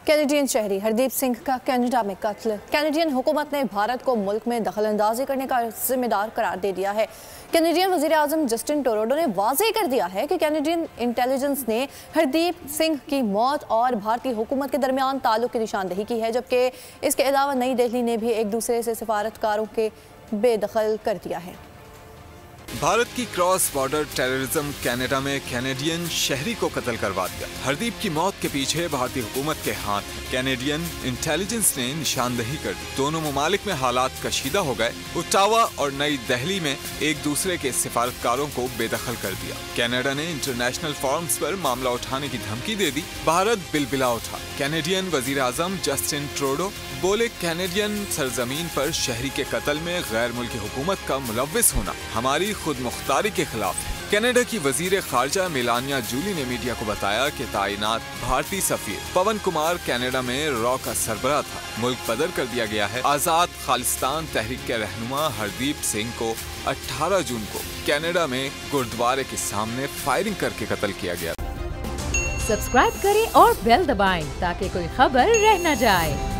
Canadian शहरी हरदीप सिंह का Canada में कत्ल। कैनेडियन हुकूमत ने भारत को मुल्क में दखल अंदाजी करने का जिम्मेदार करार दे दिया है। कैनेडियन वज़ीर आज़म जस्टिन ट्रूडो ने वाज़ेह कर दिया है कि कैनेडियन इंटेलिजेंस ने हरदीप सिंह की मौत और भारतीय हुकूमत के दरमियान ताल्लुक की निशानदही की है, जबकि इसके अलावा नई दिल्ली ने भी एक दूसरे से सफारतकारों के बेदखल कर दिया है। भारत की क्रॉस बॉर्डर टेररिज्म कनाडा में कैनेडियन शहरी को कत्ल करवा दिया। हरदीप की मौत के पीछे भारतीय हुकूमत के हाथ है। कैनेडियन इंटेलिजेंस ने निशानदही कर दी। दोनों ममालिक में हालात कशीदा हो गए। ओटावा और नई दिल्ली में एक दूसरे के सिफारतकारों को बेदखल कर दिया। कनाडा ने इंटरनेशनल फोरम्स पर मामला उठाने की धमकी दे दी। भारत बिलबिला उठा। कैनेडियन वजीर आजम जस्टिन ट्रूडो बोले, कैनेडियन सरजमीन पर शहरी के कत्ल में गैर मुल्की हुकूमत का मुलव्विस होना हमारी खुद मुख्तारी के खिलाफ है। कनाडा की वजीर खारजा मेलानिया जूली ने मीडिया को बताया कि ताइनात भारतीय सफीर पवन कुमार कनाडा में रॉ का सरबराह था। मुल्क बदर कर दिया गया है। आजाद खालिस्तान तहरीक के रहनुमा हरदीप सिंह को 18 जून को कनाडा में गुरुद्वारे के सामने फायरिंग करके कत्ल किया गया। सब्सक्राइब करें और बेल दबाएं ताकि कोई खबर रह न जाए।